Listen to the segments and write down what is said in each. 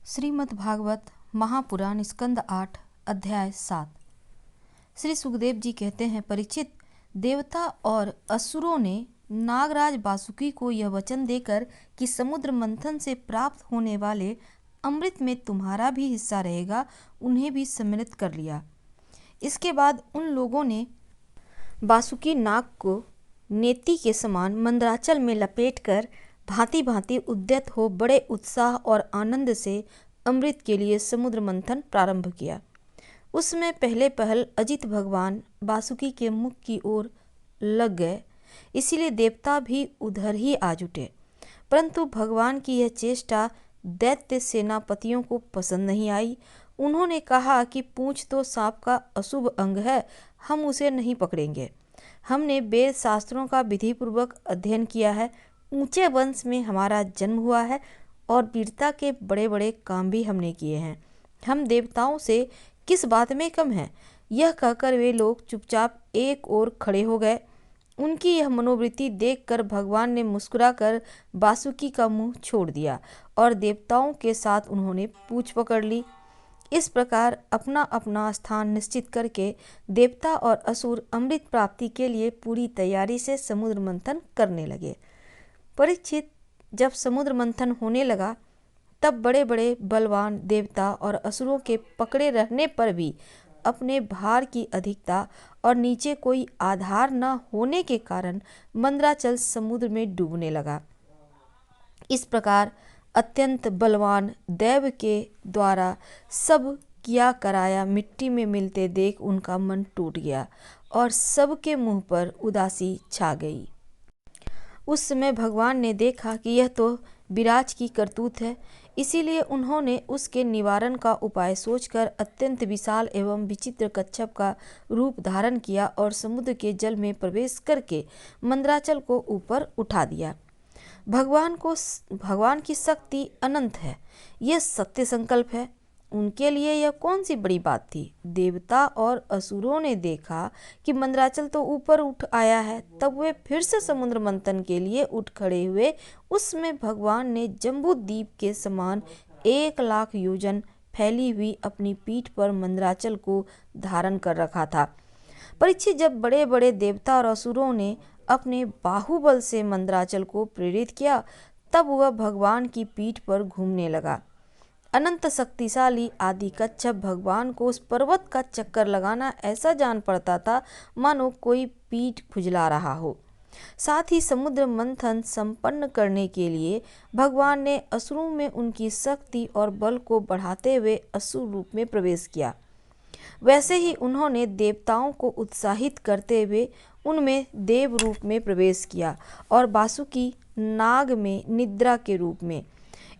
श्रीमद् भागवत महापुराण स्कंद 8 अध्याय 7। श्री सुखदेव जी कहते हैं, परीक्षित, देवता और असुरों ने नागराज वासुकी को यह वचन देकर कि समुद्र मंथन से प्राप्त होने वाले अमृत में तुम्हारा भी हिस्सा रहेगा, उन्हें भी सम्मिलित कर लिया। इसके बाद उन लोगों ने वासुकी नाग को नेति के समान मंदराचल में लपेटकर भांति भांति उद्यत हो बड़े उत्साह और आनंद से अमृत के लिए समुद्र मंथन प्रारंभ किया। उसमें पहले पहल अजित भगवान वासुकी के मुख की ओर लग गए, इसीलिए देवता भी उधर ही आ जुटे। परंतु भगवान की यह चेष्टा दैत्य सेनापतियों को पसंद नहीं आई। उन्होंने कहा कि पूंछ तो सांप का अशुभ अंग है, हम उसे नहीं पकड़ेंगे। हमने वेद शास्त्रों का विधिपूर्वक अध्ययन किया है, ऊंचे वंश में हमारा जन्म हुआ है और वीरता के बड़े बड़े काम भी हमने किए हैं। हम देवताओं से किस बात में कम हैं? यह कहकर वे लोग चुपचाप एक ओर खड़े हो गए। उनकी यह मनोवृत्ति देखकर भगवान ने मुस्कुराकर वासुकी का मुंह छोड़ दिया और देवताओं के साथ उन्होंने पूंछ पकड़ ली। इस प्रकार अपना अपना स्थान निश्चित करके देवता और असुर अमृत प्राप्ति के लिए पूरी तैयारी से समुद्र मंथन करने लगे। परीक्षित, जब समुद्र मंथन होने लगा तब बड़े बड़े बलवान देवता और असुरों के पकड़े रहने पर भी अपने भार की अधिकता और नीचे कोई आधार न होने के कारण मंदराचल समुद्र में डूबने लगा। इस प्रकार अत्यंत बलवान दैव के द्वारा सब किया कराया मिट्टी में मिलते देख उनका मन टूट गया और सबके मुंह पर उदासी छा गई। उस समय भगवान ने देखा कि यह तो विराज की करतूत है, इसीलिए उन्होंने उसके निवारण का उपाय सोचकर अत्यंत विशाल एवं विचित्र कच्छप का रूप धारण किया और समुद्र के जल में प्रवेश करके मंदराचल को ऊपर उठा दिया। भगवान की शक्ति अनंत है, यह सत्य संकल्प है। उनके लिए यह कौन सी बड़ी बात थी। देवता और असुरों ने देखा कि मंदराचल तो ऊपर उठ आया है, तब वे फिर से समुद्र मंथन के लिए उठ खड़े हुए। उसमें भगवान ने जम्बू द्वीप के समान 1,00,000 योजन फैली हुई अपनी पीठ पर मंदराचल को धारण कर रखा था। परीक्षित, जब बड़े बड़े देवता और असुरों ने अपने बाहुबल से मंदराचल को प्रेरित किया, तब वह भगवान की पीठ पर घूमने लगा। अनंत शक्तिशाली आदि कच्छप भगवान को उस पर्वत का चक्कर लगाना ऐसा जान पड़ता था मानो कोई पीठ खुजला रहा हो। साथ ही समुद्र मंथन संपन्न करने के लिए भगवान ने असुरों में उनकी शक्ति और बल को बढ़ाते हुए असुर रूप में प्रवेश किया। वैसे ही उन्होंने देवताओं को उत्साहित करते हुए उनमें देव रूप में प्रवेश किया और वासुकी नाग में निद्रा के रूप में।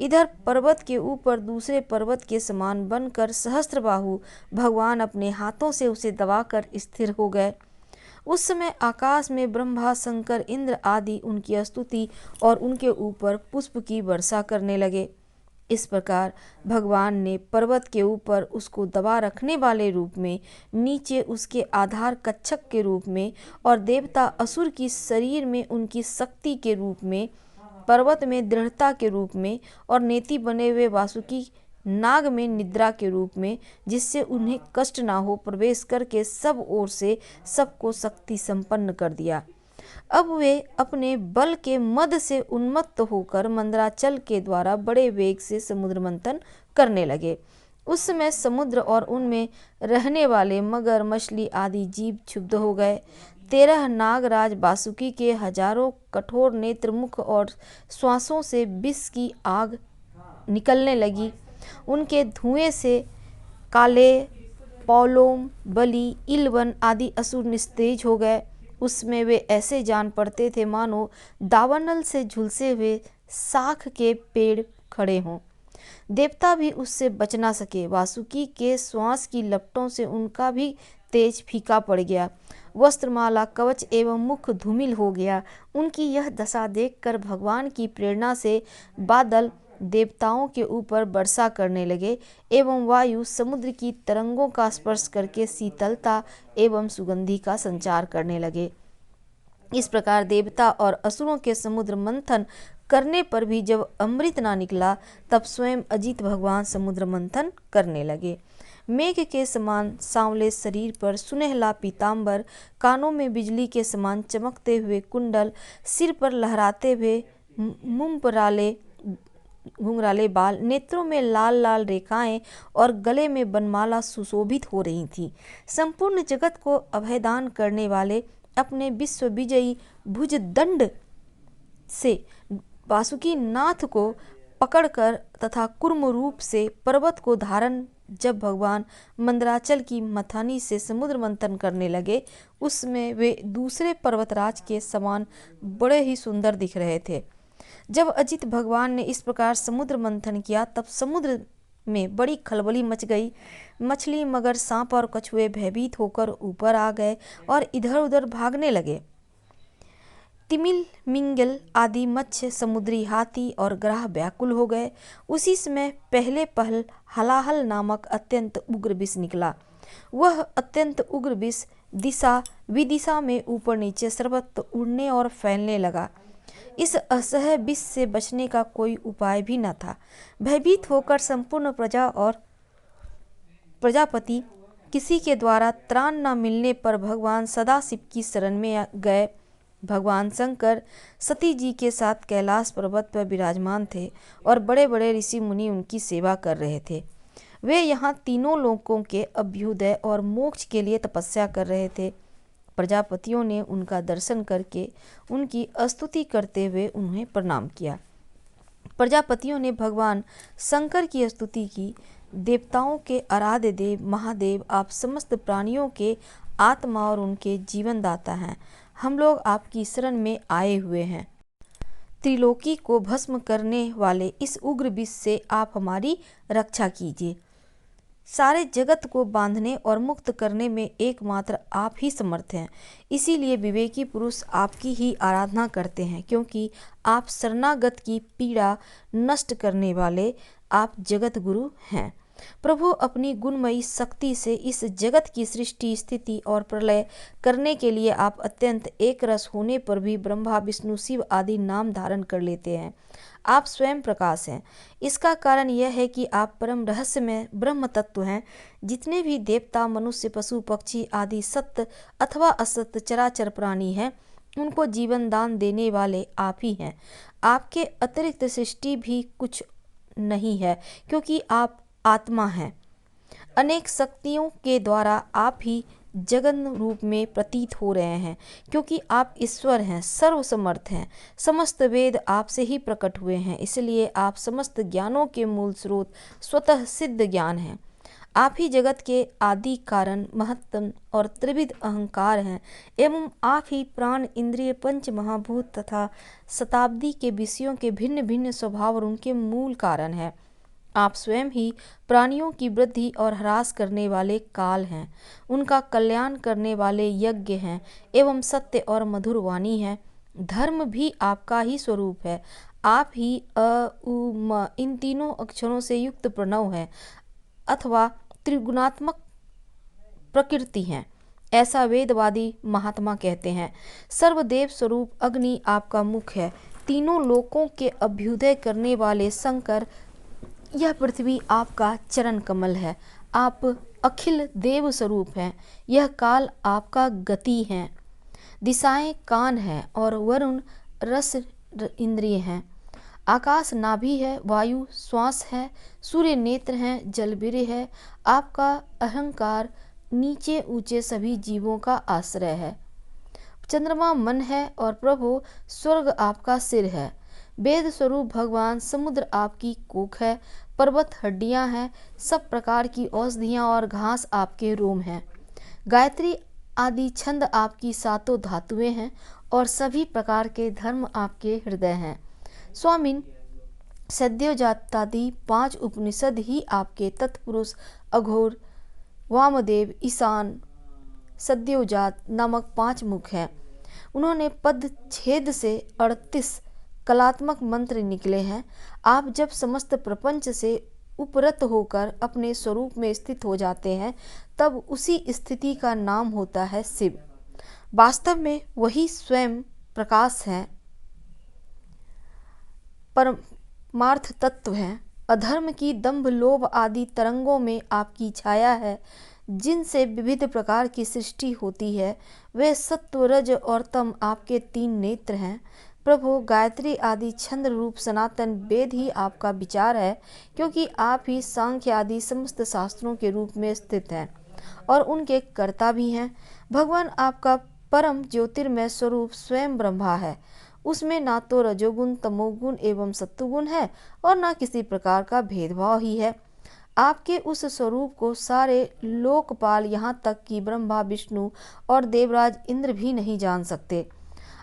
इधर पर्वत के ऊपर दूसरे पर्वत के समान बनकर सहस्त्रबाहु भगवान अपने हाथों से उसे दबाकर स्थिर हो गए। उस समय आकाश में ब्रह्मा, शंकर, इंद्र आदि उनकी स्तुति और उनके ऊपर पुष्प की वर्षा करने लगे। इस प्रकार भगवान ने पर्वत के ऊपर उसको दबा रखने वाले रूप में, नीचे उसके आधार कच्छप के रूप में और देवता असुर की शरीर में उनकी शक्ति के रूप में, पर्वत में दृढ़ता के रूप में और नेति बने हुए वासुकी नाग में निद्रा के रूप में, जिससे उन्हें कष्ट ना हो, प्रवेश करके सब ओर से सबको शक्ति संपन्न कर दिया। अब वे अपने बल के मद से उन्मत्त होकर मंदराचल के द्वारा बड़े वेग से समुद्र मंथन करने लगे। उस समय समुद्र और उनमें रहने वाले मगर, मछली आदि जीव क्षुब्ध हो गए। 13 नागराज वासुकी के हजारों कठोर नेत्र, मुख और श्वासों से विष की आग निकलने लगी। उनके धुएं से काले, पौलोम, बलि, इलवन आदि असुर निस्तेज हो गए। उसमें वे ऐसे जान पड़ते थे मानो दावानल से झुलसे हुए साख के पेड़ खड़े हों। देवता भी उससे बच ना सके। वासुकी के श्वास की लपटों से उनका भी तेज फीका पड़ गया। वस्त्रमाला, कवच एवं मुख धूमिल हो गया। उनकी यह दशा देखकर भगवान की प्रेरणा से बादल देवताओं के ऊपर वर्षा करने लगे एवं वायु समुद्र की तरंगों का स्पर्श करके शीतलता एवं सुगंधि का संचार करने लगे। इस प्रकार देवता और असुरों के समुद्र मंथन करने पर भी जब अमृत ना निकला, तब स्वयं अजित भगवान समुद्र मंथन करने लगे। मेघ के समान सांवले शरीर पर सुनहला पीताम्बर, कानों में बिजली के समान चमकते हुए कुंडल, सिर पर लहराते हुए मुंपराले घुंघराले बाल, नेत्रों में लाल लाल रेखाएं और गले में बनमाला सुशोभित हो रही थी। संपूर्ण जगत को अभयदान करने वाले अपने विश्व विजयी भुजदंड से वासुकी नाथ को पकड़कर तथा कूर्म रूप से पर्वत को धारण जब भगवान मंदराचल की मथानी से समुद्र मंथन करने लगे, उसमें वे दूसरे पर्वतराज के समान बड़े ही सुंदर दिख रहे थे। जब अजित भगवान ने इस प्रकार समुद्र मंथन किया, तब समुद्र में बड़ी खलबली मच गई। मछली, मगर, सांप और कछुए भयभीत होकर ऊपर आ गए और इधर उधर भागने लगे। तिमिल, मिंगल आदि मत्स्य, समुद्री हाथी और ग्राह व्याकुल हो गए। उसी समय पहले पहल हलाहल नामक अत्यंत उग्र विष निकला। वह अत्यंत उग्र विष दिशा विदिशा में ऊपर नीचे सर्वत्र उड़ने और फैलने लगा। इस असह्य विष से बचने का कोई उपाय भी न था। भयभीत होकर संपूर्ण प्रजा और प्रजापति किसी के द्वारा त्राण न मिलने पर भगवान सदाशिव की शरण में गए। भगवान शंकर सती जी के साथ कैलाश पर्वत पर विराजमान थे और बड़े बड़े ऋषि मुनि उनकी सेवा कर रहे थे। वे यहाँ तीनों लोकों के अभ्युदय और मोक्ष के लिए तपस्या कर रहे थे। प्रजापतियों ने उनका दर्शन करके उनकी स्तुति करते हुए उन्हें प्रणाम किया। प्रजापतियों ने भगवान शंकर की स्तुति की। देवताओं के आराध्य देव महादेव, आप समस्त प्राणियों के आत्मा और उनके जीवन दाता हैं। हम लोग आपकी शरण में आए हुए हैं। त्रिलोकी को भस्म करने वाले इस उग्र विष से आप हमारी रक्षा कीजिए। सारे जगत को बांधने और मुक्त करने में एकमात्र आप ही समर्थ हैं। इसीलिए विवेकी पुरुष आपकी ही आराधना करते हैं, क्योंकि आप शरणागत की पीड़ा नष्ट करने वाले आप जगत गुरु हैं। प्रभु, अपनी गुणमयी शक्ति से इस जगत की सृष्टि, स्थिति और प्रलय करने के लिए आप अत्यंत एक रस होने पर भी ब्रह्मा, विष्णु, शिव आदि नाम धारण कर लेते हैं। आप स्वयं प्रकाश हैं। इसका कारण यह है कि आप परम रहस्यमय ब्रह्म तत्व हैं। जितने भी देवता, मनुष्य, पशु, पक्षी आदि सत्य अथवा असत्य चराचर प्राणी हैं, उनको जीवन दान देने वाले आप ही हैं। आपके अतिरिक्त सृष्टि भी कुछ नहीं है, क्योंकि आप आत्मा हैं। अनेक शक्तियों के द्वारा आप ही जगन रूप में प्रतीत हो रहे हैं, क्योंकि आप ईश्वर हैं, सर्वसमर्थ हैं। समस्त वेद आपसे ही प्रकट हुए हैं, इसलिए आप समस्त ज्ञानों के मूल स्रोत, स्वतः सिद्ध ज्ञान हैं। आप ही जगत के आदि कारण, महत्तम और त्रिविध अहंकार हैं, एवं आप ही प्राण, इंद्रिय, पंच महाभूत तथा शताब्दी के विषयों के भिन्न भिन्न स्वभाव और उनके मूल कारण हैं। आप स्वयं ही प्राणियों की वृद्धि और ह्रास करने वाले काल हैं, उनका कल्याण करने वाले यज्ञ हैं एवं सत्य और मधुर वाणी है। धर्म भी आपका ही स्वरूप है। आप ही अ, उ, म इन तीनों अक्षरों से युक्त प्रणव है अथवा त्रिगुणात्मक प्रकृति हैं, ऐसा वेदवादी महात्मा कहते हैं। सर्वदेव स्वरूप अग्नि आपका मुख है। तीनों लोकों के अभ्युदय करने वाले शंकर, यह पृथ्वी आपका चरण कमल है। आप अखिल देव स्वरूप हैं। यह काल आपका गति है। दिशाएं कान हैं और वरुण रस इंद्रिय हैं। आकाश नाभि है, वायु श्वास है, सूर्य नेत्र हैं, जल वीर्य है। आपका अहंकार नीचे ऊंचे सभी जीवों का आश्रय है। चंद्रमा मन है और प्रभु स्वर्ग आपका सिर है। वेद स्वरूप भगवान समुद्र आपकी कोख है। पर्वत हड्डियां हैं। सब प्रकार की औषधियां और घास आपके रोम हैं। गायत्री आदि छंद आपकी सातों धातुएं हैं और सभी प्रकार के धर्म आपके हृदय हैं। स्वामिन, सद्योजातादि 5 उपनिषद ही आपके तत्पुरुष अघोर, वामदेव, ईशान, सद्योजात नामक 5 मुख हैं। उन्होंने पद छेद से 38 कलात्मक मंत्र निकले हैं। आप जब समस्त प्रपंच से उपरत होकर अपने स्वरूप में स्थित हो जाते हैं, तब उसी स्थिति का नाम होता है शिव। वास्तव में वही स्वयं प्रकाश है। परमार्थ तत्व हैं। अधर्म की दंभ, लोभ आदि तरंगों में आपकी छाया है, जिनसे विविध प्रकार की सृष्टि होती है। वे सत्व, रज और तम आपके 3 नेत्र हैं। प्रभु, गायत्री आदि छंद रूप सनातन वेद ही आपका विचार है, क्योंकि आप ही सांख्य आदि समस्त शास्त्रों के रूप में स्थित हैं और उनके कर्ता भी हैं। भगवान, आपका परम ज्योतिर्मय स्वरूप स्वयं ब्रह्मा है। उसमें ना तो रजोगुण, तमोगुण एवं सत्वगुण है और ना किसी प्रकार का भेदभाव ही है। आपके उस स्वरूप को सारे लोकपाल, यहाँ तक कि ब्रह्मा, विष्णु और देवराज इंद्र भी नहीं जान सकते।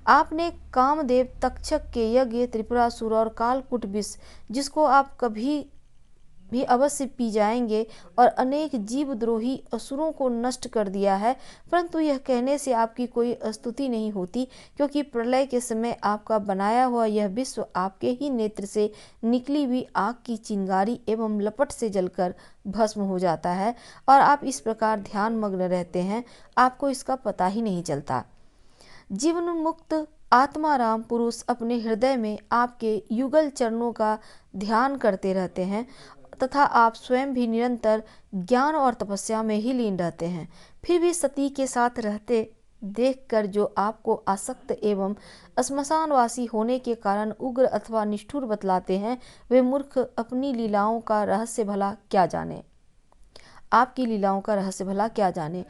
आपने कामदेव, तक्षक के यज्ञ, त्रिपुरासुर और कालकूट विष, जिसको आप कभी भी अवश्य पी जाएंगे, और अनेक जीवद्रोही असुरों को नष्ट कर दिया है। परंतु यह कहने से आपकी कोई स्तुति नहीं होती, क्योंकि प्रलय के समय आपका बनाया हुआ यह विश्व आपके ही नेत्र से निकली हुई आग की चिंगारी एवं लपट से जलकर भस्म हो जाता है, और आप इस प्रकार ध्यान मग्न रहते हैं, आपको इसका पता ही नहीं चलता। जीवन मुक्त आत्माराम पुरुष अपने हृदय में आपके युगल चरणों का ध्यान करते रहते हैं, तथा आप स्वयं भी निरंतर ज्ञान और तपस्या में ही लीन रहते हैं। फिर भी सती के साथ रहते देखकर जो आपको आसक्त एवं श्मशानवासी होने के कारण उग्र अथवा निष्ठुर बतलाते हैं, वे मूर्ख अपनी लीलाओं का रहस्य भला क्या जाने। आपकी लीलाओं का रहस्य भला क्या जाने,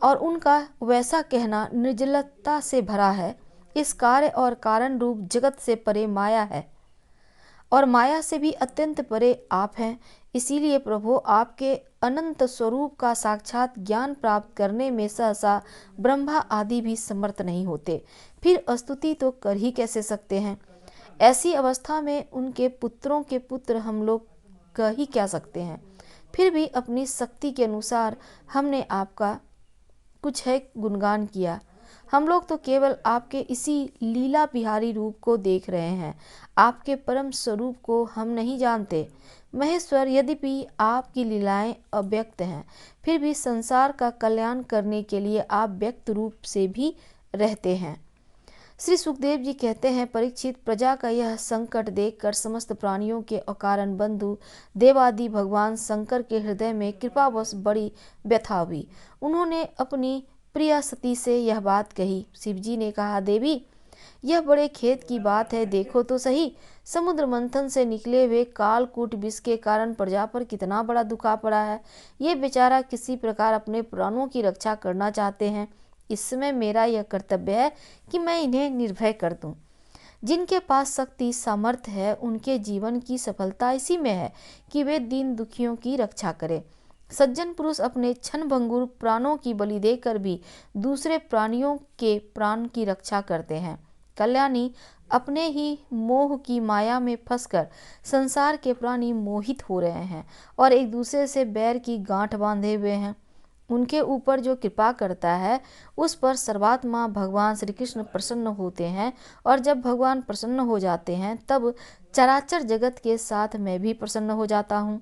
और उनका वैसा कहना निर्जलता से भरा है। इस कार्य और कारण रूप जगत से परे माया है, और माया से भी अत्यंत परे आप हैं। इसीलिए प्रभु, आपके अनंत स्वरूप का साक्षात ज्ञान प्राप्त करने में सहसा ब्रह्मा आदि भी समर्थ नहीं होते, फिर स्तुति तो कर ही कैसे सकते हैं। ऐसी अवस्था में उनके पुत्रों के पुत्र हम लोग कह ही क्या सकते हैं। फिर भी अपनी शक्ति के अनुसार हमने आपका कुछ है गुणगान किया। हम लोग तो केवल आपके इसी लीला बिहारी रूप को देख रहे हैं, आपके परम स्वरूप को हम नहीं जानते। महेश्वर, यद्यपि आपकी लीलाएं अव्यक्त हैं, फिर भी संसार का कल्याण करने के लिए आप व्यक्त रूप से भी रहते हैं। श्री सुखदेव जी कहते हैं, परीक्षित, प्रजा का यह संकट देखकर समस्त प्राणियों के अकारण बंधु देवादि भगवान शंकर के हृदय में कृपावश बड़ी व्यथा हुई। उन्होंने अपनी प्रिया सती से यह बात कही। शिवजी ने कहा, देवी, यह बड़े खेद की बात है, देखो तो सही, समुद्र मंथन से निकले हुए कालकूट विष के कारण प्रजा पर कितना बड़ा दुख आ पड़ा है। ये बेचारा किसी प्रकार अपने प्राणों की रक्षा करना चाहते हैं। इस समय मेरा यह कर्तव्य है कि मैं इन्हें निर्भय कर दूं। जिनके पास शक्ति सामर्थ्य है, उनके जीवन की सफलता इसी में है कि वे दीन दुखियों की रक्षा करें। सज्जन पुरुष अपने क्षणभंगुर प्राणों की बलि देकर भी दूसरे प्राणियों के प्राण की रक्षा करते हैं। कल्याणी, अपने ही मोह की माया में फंसकर संसार के प्राणी मोहित हो रहे हैं और एक दूसरे से बैर की गांठ बांधे हुए हैं। उनके ऊपर जो कृपा करता है, उस पर सर्वात्मा भगवान श्री कृष्ण प्रसन्न होते हैं, और जब भगवान प्रसन्न हो जाते हैं, तब चराचर जगत के साथ मैं भी प्रसन्न हो जाता हूँ।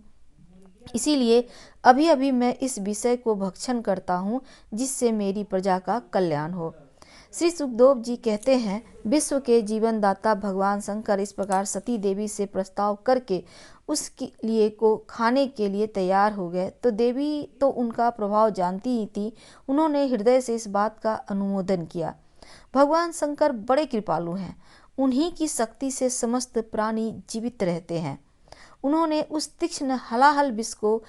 इसीलिए अभी अभी मैं इस विषय को भक्षण करता हूँ, जिससे मेरी प्रजा का कल्याण हो। श्री सुखदेव जी कहते हैं, विश्व के जीवन दाता भगवान शंकर इस प्रकार सती देवी से प्रस्ताव करके उसके लिए को खाने के लिए तैयार हो गए, तो देवी तो उनका प्रभाव जानती ही थी। उन्होंने हृदय से इस बात का अनुमोदन किया। भगवान शंकर बड़े कृपालु हैं, उन्हीं की शक्ति से समस्त प्राणी जीवित रहते हैं। उन्होंने उस तीक्ष्ण हलाहल विष को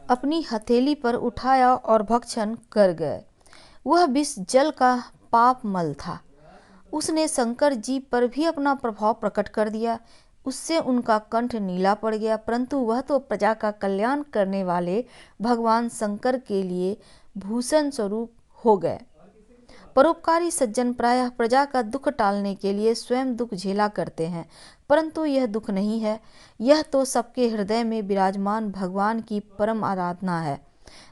अपनी हथेली पर उठाया और भक्षण कर गए। वह विष जल का पाप मल था। उसने शंकर जी पर भी अपना प्रभाव प्रकट कर दिया। उससे उनका कंठ नीला पड़ गया, परंतु वह तो प्रजा का कल्याण करने वाले भगवान शंकर के लिए भूषण स्वरूप हो गए। परोपकारी सज्जन प्रायः प्रजा का दुख टालने के लिए स्वयं दुख झेला करते हैं, परंतु यह दुख नहीं है, यह तो सबके हृदय में विराजमान भगवान की परम आराधना है।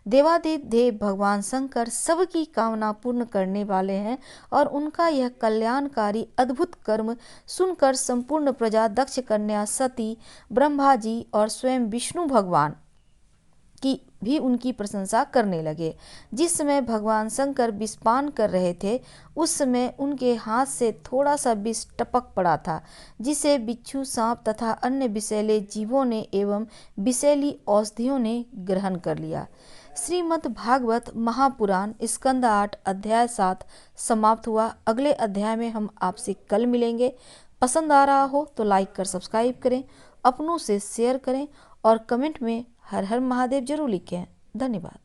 देवादिदेव भगवान शंकर सबकी कामना पूर्ण करने वाले हैं, और उनका यह कल्याणकारी अद्भुत कर्म सुनकर संपूर्ण प्रजा, दक्ष कन्या सती, ब्रह्मा जी और स्वयं विष्णु भगवान की भी उनकी प्रशंसा करने लगे। जिस समय भगवान शंकर विषपान कर रहे थे उस समय उनके हाथ से थोड़ा सा विष टपक पड़ा था, जिसे बिच्छू, सांप तथा अन्य विषैले जीवों ने एवं विषैली औषधियों ने ग्रहण कर लिया। श्रीमद् भागवत महापुराण स्कंद 8 अध्याय 7 समाप्त हुआ। अगले अध्याय में हम आपसे कल मिलेंगे। पसंद आ रहा हो तो लाइक कर सब्सक्राइब करें, अपनों से शेयर करें और कमेंट में हर हर महादेव जरूर लिखें। धन्यवाद।